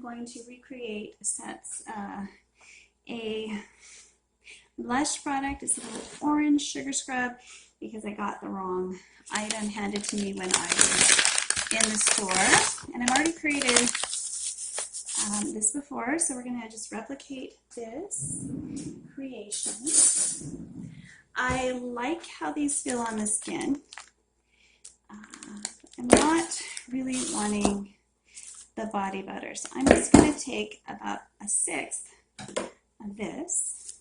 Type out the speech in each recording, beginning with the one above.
going to recreate a Lush product. It's a little orange sugar scrub because I got the wrong item handed to me when I was in the store. And I've already created this before, so we're going to just replicate this creation. I like how these feel on the skin. I'm not really wanting the body butter, so I'm just going to take about a 1/6 of this,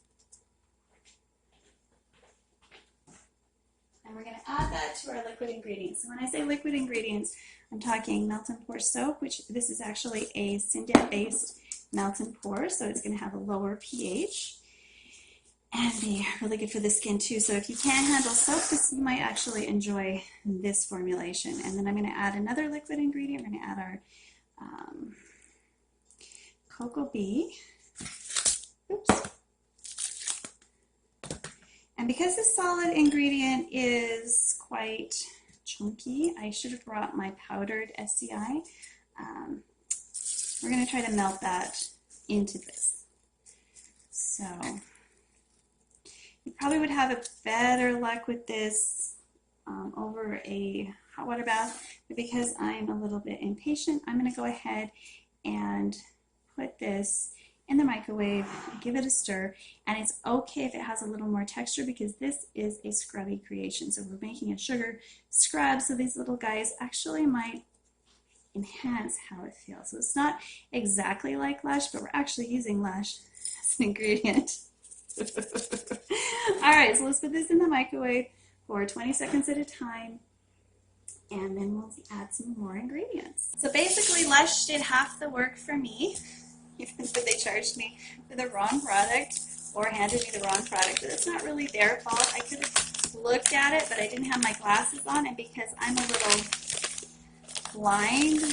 and we're going to add that to our liquid ingredients. So when I say liquid ingredients, I'm talking melt and pour soap, which this is actually a Syndet based melt and pour, so it's going to have a lower pH and be really good for the skin too. So if you can't handle soap, you might actually enjoy this formulation. And then I'm going to add another liquid ingredient. We're going to add our cocoa bee. Oops. And because the solid ingredient is quite chunky, I should have brought my powdered SCI. We're going to try to melt that into this. So you probably would have a better luck with this over a hot water bath, but because I'm a little bit impatient, I'm going to go ahead and put this in the microwave, give it a stir, and it's okay if it has a little more texture because this is a scrubby creation. So we're making a sugar scrub, so these little guys actually might enhance how it feels. So it's not exactly like Lush, but we're actually using Lush as an ingredient. All right, so let's put this in the microwave for 20 seconds at a time, and then we'll add some more ingredients. So basically, Lush did half the work for me, even though they charged me for the wrong product or handed me the wrong product. But it's not really their fault. I could have looked at it, but I didn't have my glasses on, and because I'm a little blind,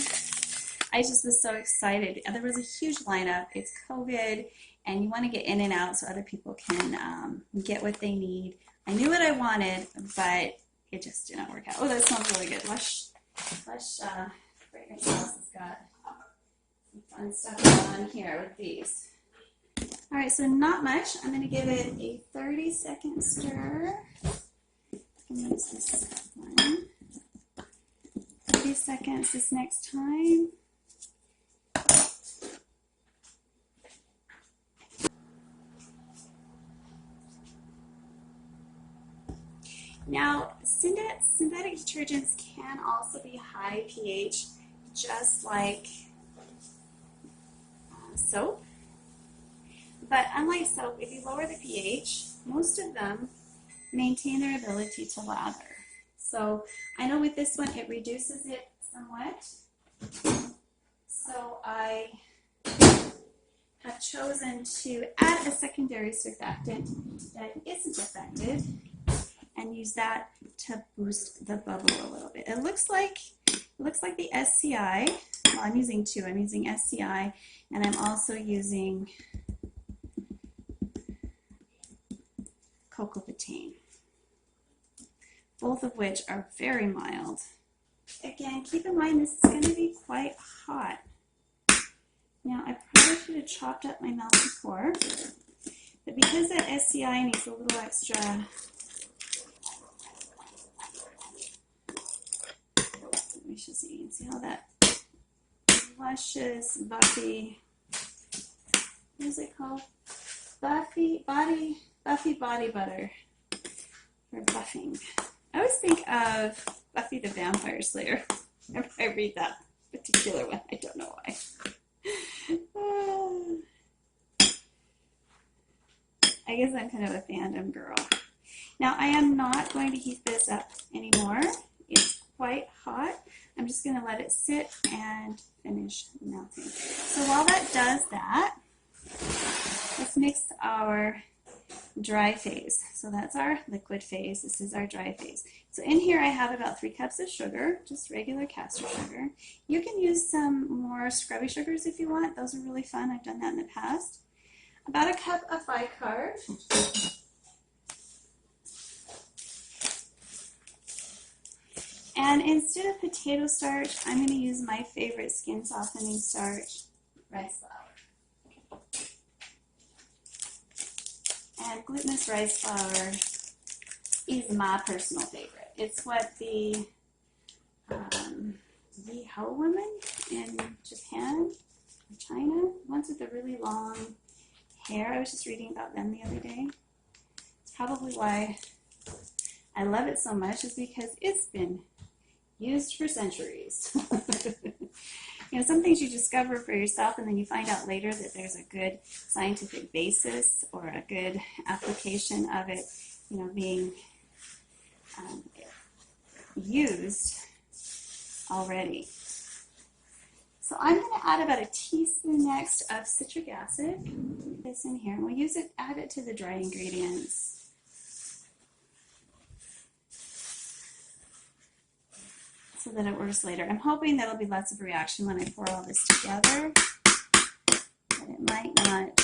I just was so excited. There was a huge lineup. It's COVID, and you want to get in and out so other people can get what they need. I knew what I wanted, but it just didn't work out. Oh, that smells really good. Lush Fragrance House has got some fun stuff on here with these. All right, so not much. I'm going to give it a 30-second stir. I'm going to use this one. 30 seconds this next time. Now, synthetic detergents can also be high pH, just like soap. But unlike soap, if you lower the pH, most of them maintain their ability to lather. So I know with this one, it reduces it somewhat. So I have chosen to add a secondary surfactant that isn't affected and use that to boost the bubble a little bit. It looks like the SCI. Well, I'm using two. I'm using SCI, and I'm also using cocoa betaine, both of which are very mild. Again, keep in mind this is going to be quite hot. Now, I probably should have chopped up my melt and pour, but because that SCI needs a little extra you can see how that luscious, buffy, what is it called? Buffy body butter for buffing. I always think of Buffy the Vampire Slayer whenever I read that particular one. I don't know why. I guess I'm kind of a fandom girl. Now, I am not going to heat this up anymore. It's quite hot. I'm just going to let it sit and finish melting. So while that does that, let's mix our dry phase. So that's our liquid phase. This is our dry phase. So in here I have about 3 cups of sugar, just regular caster sugar. You can use some more scrubby sugars if you want. Those are really fun. I've done that in the past. About a cup of bicarb. And instead of potato starch, I'm going to use my favorite skin softening starch, rice flour. And glutinous rice flour is my personal favorite. It's what the Ho women in Japan or China, ones with the really long hair. I was just reading about them the other day. It's probably why I love it so much, is because it's been used for centuries. You know, some things you discover for yourself and then you find out later that there's a good scientific basis or a good application of it, you know, being used already. So I'm going to add about a teaspoon next of citric acid. Put this in here, and we'll use it, add it to the dry ingredients. So that it works later. I'm hoping there'll be lots of reaction when I pour all this together, but it might not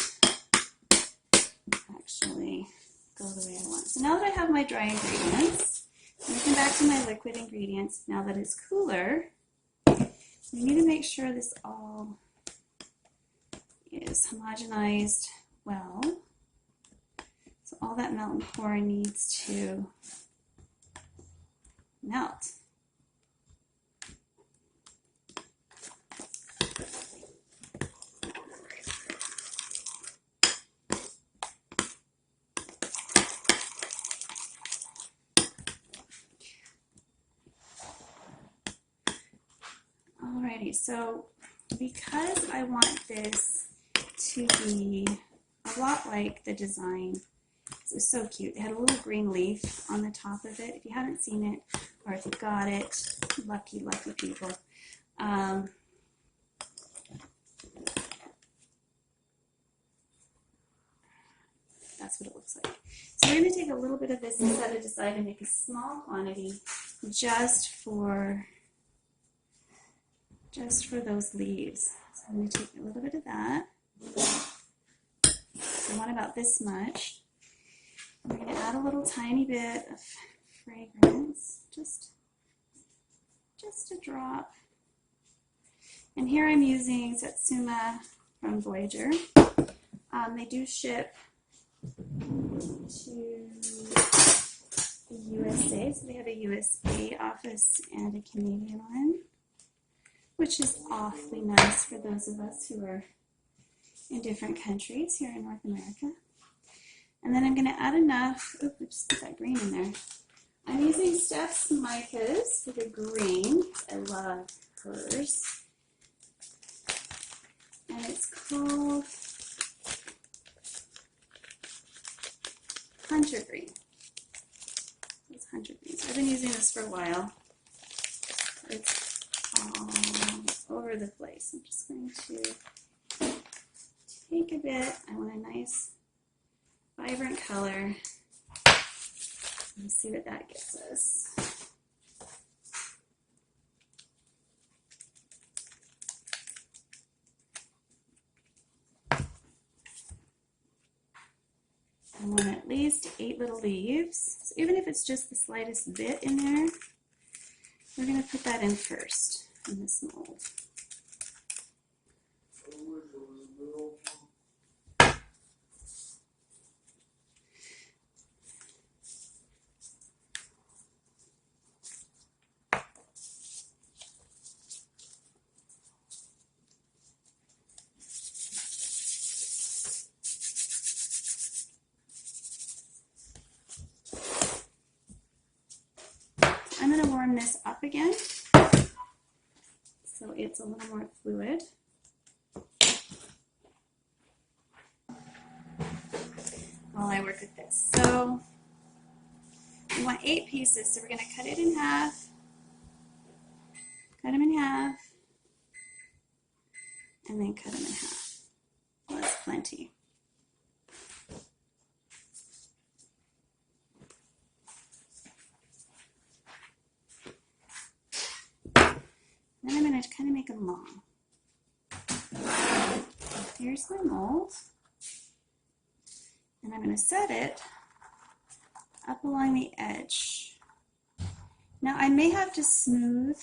actually go the way I want. So now that I have my dry ingredients, I'm going to come back to my liquid ingredients. Now that it's cooler, we need to make sure this all is homogenized well. So all that melt and pour needs to melt. Alrighty, so because I want this to be a lot like the design, it was so cute. They had a little green leaf on the top of it. If you haven't seen it, or if you got it, lucky, lucky people. That's what it looks like. So we're going to take a little bit of this and set it aside and make a small quantity just for those leaves. So I'm going to take a little bit of that. I want about this much. We're going to add a little tiny bit of fragrance, just a drop. And here I'm using Satsuma from Voyager. They do ship to the USA, so they have a USA office and a Canadian one, which is awfully nice for those of us who are in different countries here in North America. And then I'm going to add enough, oops, I just put that green in there. I'm using Steph's micas for the green. I love hers. And it's called Hunter Green. It's Hunter Green. So I've been using this for a while. It's all over the place. I'm just going to take a bit. I want a nice, vibrant color. Let's see what that gets us. I want at least 8 little leaves. So even if it's just the slightest bit in there, we're going to put that in first in this mold. I'm going to warm this up again so it's a little more fluid. While I work with this. So we want 8 pieces, so we're going to cut it in half, cut them in half, and then cut them in half. Well, that's plenty. Then I'm going to kind of make them long. Here's my mold. And I'm going to set it up along the edge. Now I may have to smooth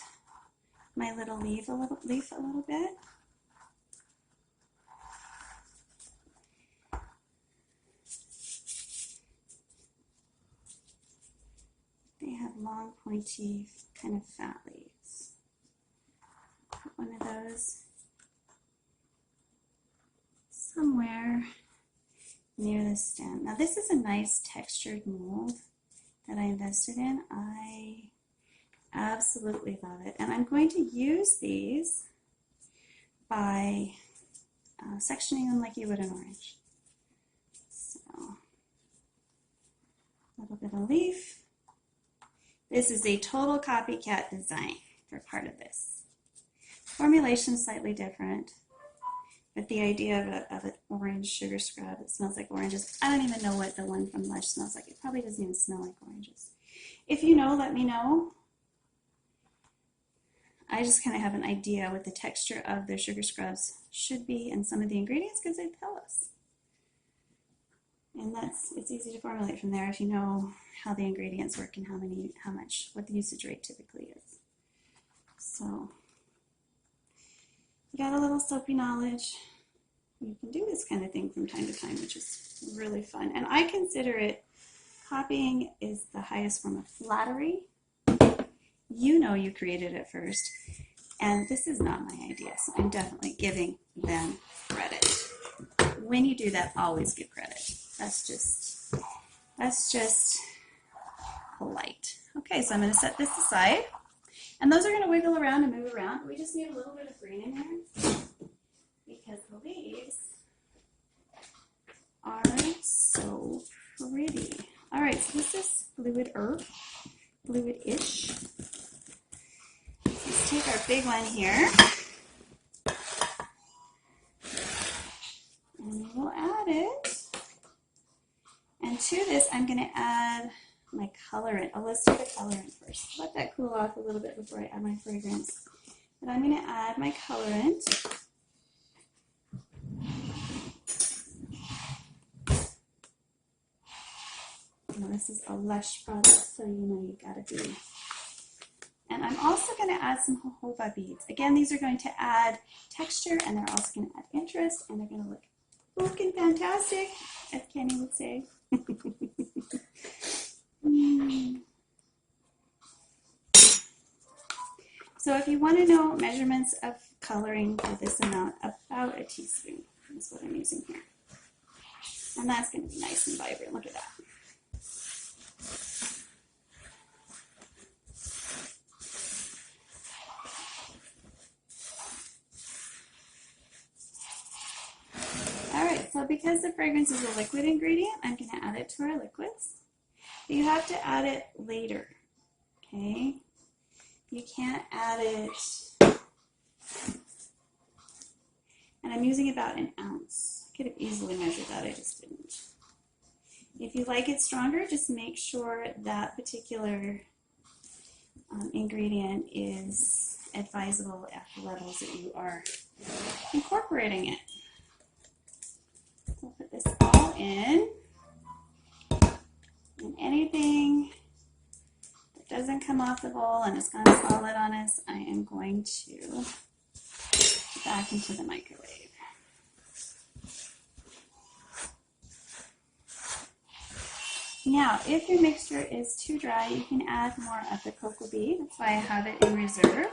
my little leaf a little bit. long, pointy, kind of fat leaves. Put one of those somewhere near the stem. Now this is a nice textured mold that I invested in. I absolutely love it. And I'm going to use these by sectioning them like you would an orange. So, a little bit of leaf. This is a total copycat design for part of this. Formulation is slightly different, but the idea of an orange sugar scrub, it smells like oranges. I don't even know what the one from Lush smells like. It probably doesn't even smell like oranges. If you know, let me know. I just kind of have an idea what the texture of their sugar scrubs should be and some of the ingredients because they tell us. And it's easy to formulate from there if you know how the ingredients work and what the usage rate typically is. So, you got a little soapy knowledge. You can do this kind of thing from time to time, which is really fun. And I consider it, copying is the highest form of flattery. You know you created it first, and this is not my idea, so I'm definitely giving them credit. When you do that, always give credit. That's just polite. Okay, so I'm going to set this aside, and those are going to wiggle around and move around. We just need a little bit of green in there because the leaves are so pretty. All right, so this is fluid-ish. Let's take our big one here, and we'll add it. And to this, I'm going to add my colorant. Oh, let's do the colorant first. Let that cool off a little bit before I add my fragrance. But I'm going to add my colorant. Now, this is a Lush product, so you know you gotta be. And I'm also going to add some jojoba beads. Again, these are going to add texture, and they're also going to add interest, and they're going to look looking fantastic, as Kenny would say. So if you want to know measurements of coloring for this amount, about a teaspoon is what I'm using here. And that's going to be nice and vibrant. Look at that. So because the fragrance is a liquid ingredient, I'm going to add it to our liquids. You have to add it later, okay? You can't add it, and I'm using about an ounce. I could have easily measured that, I just didn't. If you like it stronger, just make sure that particular ingredient is advisable at the levels that you are incorporating it. We'll put this all in, and anything that doesn't come off the bowl and is kind of solid on us, I am going to put back into the microwave. Now, if your mixture is too dry, you can add more of the cocoa bean. That's why I have it in reserve.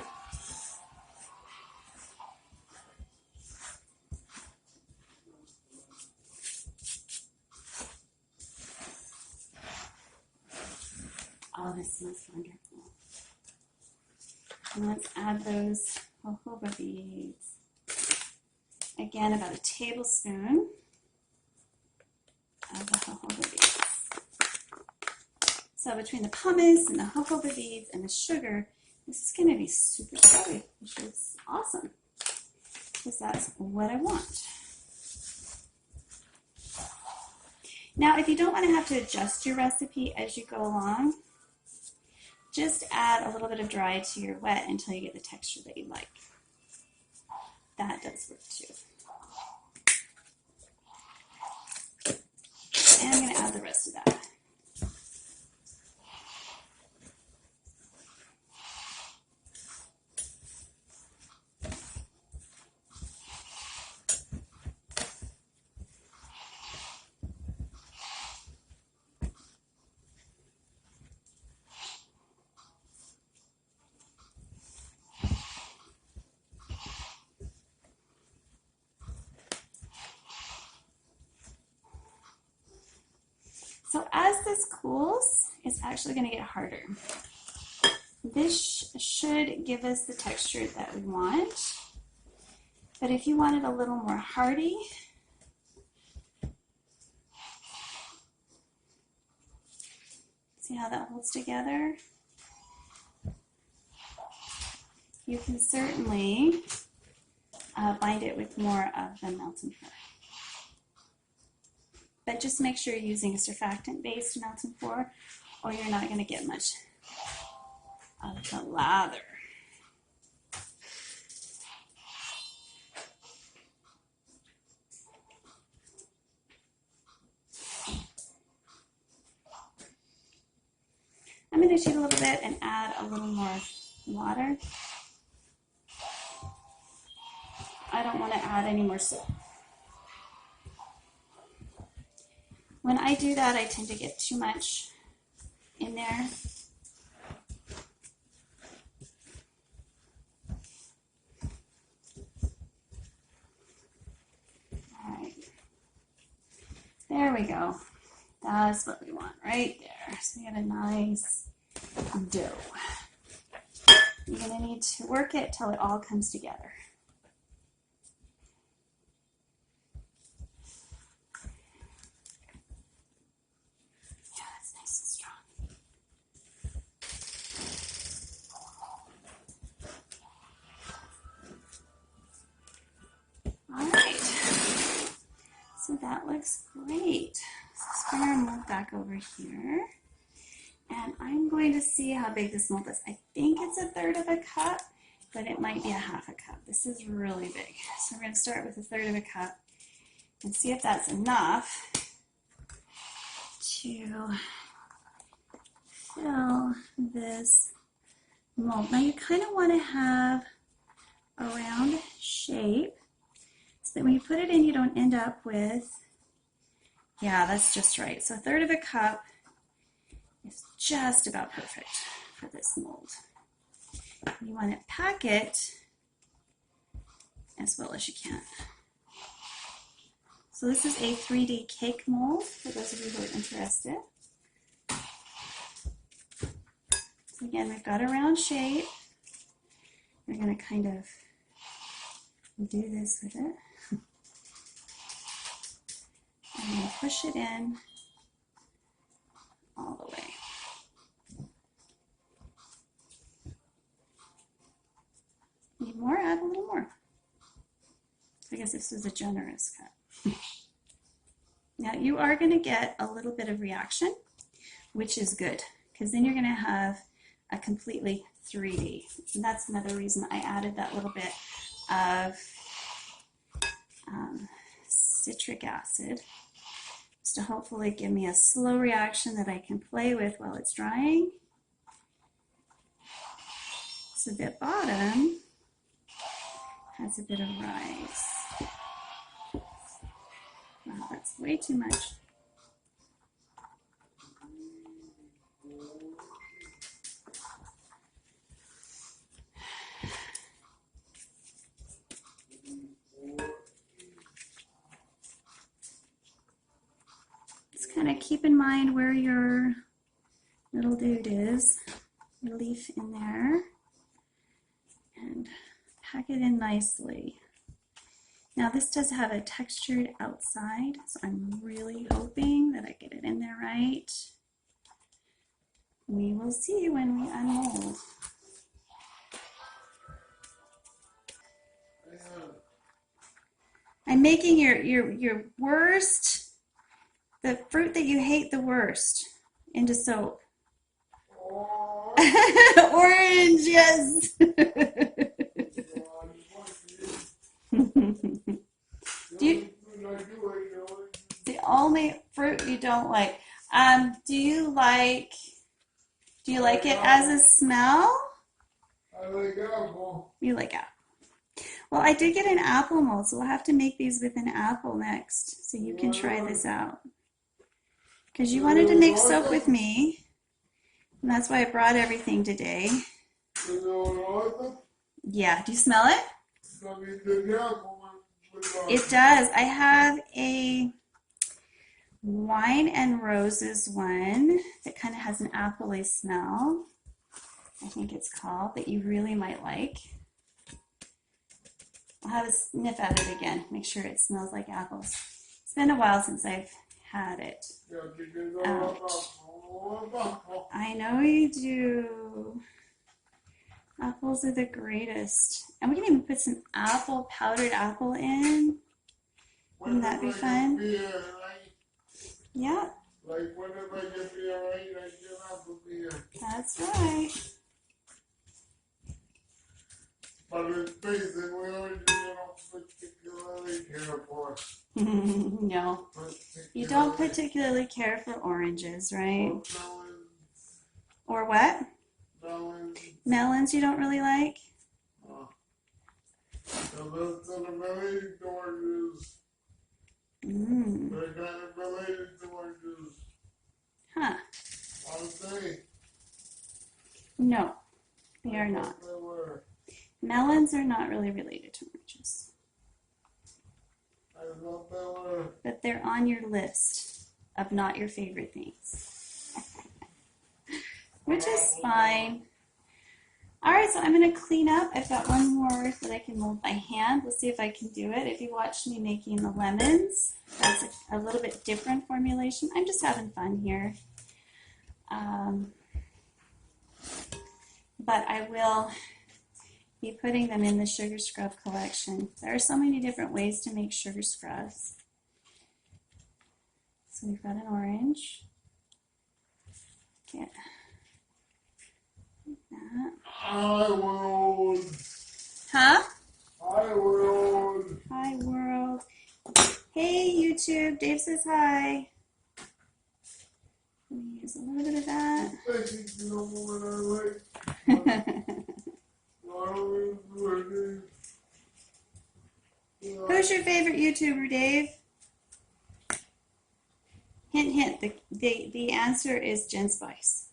Oh, this smells wonderful. And let's add those jojoba beads. Again, about a tablespoon of the jojoba beads. So between the pumice and the jojoba beads and the sugar, this is going to be super scrubby, which is awesome because that's what I want. Now, if you don't want to have to adjust your recipe as you go along, just add a little bit of dry to your wet until you get the texture that you like. That does work too. And I'm going to add the rest of that. So as this cools, it's actually going to get harder. This should give us the texture that we want, but if you want it a little more hearty, see how that holds together? You can certainly bind it with more of the melt and pour. But just make sure you're using a surfactant-based melt and pour, or you're not going to get much of the lather. I'm going to cheat a little bit and add a little more water. I don't want to add any more soap. When I do that, I tend to get too much in there. All right. There we go. That's what we want right there. So we got a nice dough. You're going to need to work it till it all comes together. Yeah, that's nice and strong. All right. So that looks great. So I'm going to move back over here. And I'm going to see how big this mold is. I think it's 1/3 of a cup, but it might be 1/2 a cup. This is really big. So we're going to start with 1/3 of a cup and see if that's enough to fill this mold. Now you kind of want to have a round shape so that when you put it in, you don't end up with, yeah, that's just right. So 1/3 of a cup is just about perfect for this mold. You want to pack it as well as you can. So this is a 3D cake mold for those of you who are interested. So again, we've got a round shape. We're going to kind of do this with it. I'm going to push it in all the way. Need more? Add a little more. I guess this is a generous cut. Now you are going to get a little bit of reaction, which is good, because then you're going to have a completely 3D. And that's another reason I added that little bit of citric acid, to hopefully give me a slow reaction that I can play with while it's drying. So the bottom has a bit of rise. Wow, that's way too much. Kind of keep in mind where your little dude is, your leaf in there, and pack it in nicely. Now this does have a textured outside, so I'm really hoping that I get it in there right. We will see when we unmold. I'm making your worst, the fruit that you hate the worst, into soap. Orange, yes. The only fruit you don't like. Do you like it as a smell? I like apple. You like apple. Well, I did get an apple mold, so we'll have to make these with an apple next, so you can try this out. Because you wanted to make soap with me, and that's why I brought everything today. Yeah, do you smell it? It does. I have a Wine and Roses one that kind of has an appley smell. I think it's called, that you really might like. I'll have a sniff at it again, make sure it smells like apples. It's been a while since I've had it out. I know you do. Apples are the greatest. And we can even put some apple, powdered apple in. Wouldn't that be fun? Yeah. Like whenever I get beer, I get apple beer. That's right. But it's basic, we already don't particularly care for. No. You don't particularly care for oranges, right? Or what? Melons. Melons you don't really like? So those are the related to oranges. They're kind of related to oranges. Huh. I would say. No, they are not. They were. Melons are not really related to oranges. I thought they were. But they're on your list of not your favorite things. Which is fine. Alright, so I'm going to clean up. I've got one more that I can mold by hand. Let's see if I can do it. If you watched me making the lemons, that's a little bit different formulation. I'm just having fun here. But I will be putting them in the sugar scrub collection. There are so many different ways to make sugar scrubs. So we've got an orange. Get that. Hi, world. Huh? Hi, world. Hi, world. Hey, YouTube. Dave says hi. Let me use a little bit of that. You know what I like? Who's your favorite YouTuber, Dave? Hint, hint. The answer is Jen Spice.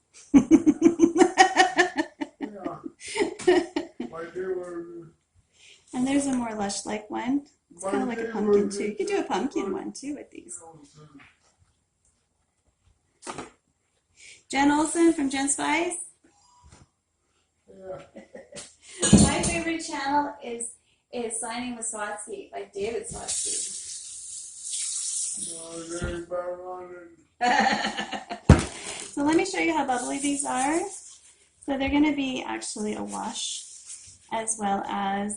And there's a more Lush-like one. It's kind of like a pumpkin too. You could do a pumpkin one too with these. Jen Olson from Jen Spice. My favorite channel is Signing with Swatsky by David Swatsky. So let me show you how bubbly these are. So they're going to be actually a wash, as well as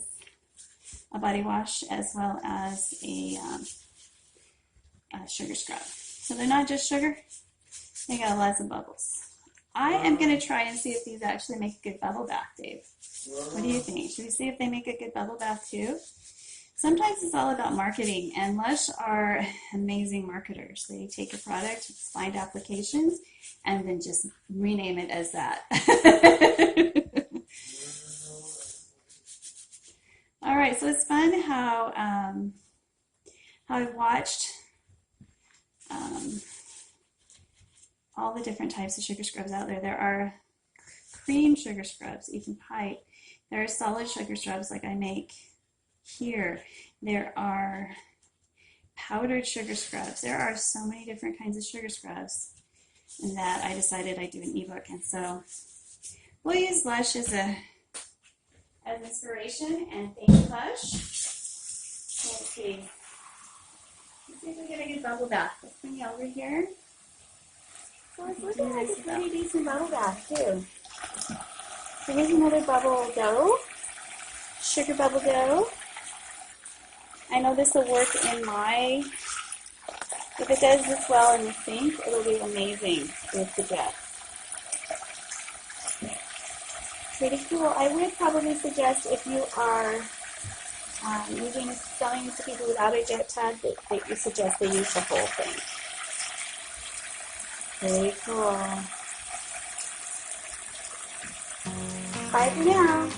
a body wash, as well as a sugar scrub. So they're not just sugar, they got lots of bubbles. I am going to try and see if these actually make a good bubble bath, Dave. What do you think? Should we see if they make a good bubble bath too? Sometimes it's all about marketing, and Lush are amazing marketers. They take a product, find applications, and then just rename it as that. All right, so it's fun how I watched all the different types of sugar scrubs out there. There are cream sugar scrubs, even pipe. There are solid sugar scrubs like I make here. There are powdered sugar scrubs. There are so many different kinds of sugar scrubs, and that I decided I'd do an ebook. And so we'll use Lush as inspiration, and thank you, Lush. Let's see. Let's see if we get a good bubble bath. Let's bring you over here. So it's looking like a pretty decent bubble bath too. So here's another bubble dough, sugar bubble dough. I know this will work in my, if it does this well in the sink, it'll be amazing with the jet. Pretty cool. I would probably suggest if you are selling to people without a jet tag, that you suggest they use the whole thing. Very cool. Bye for now.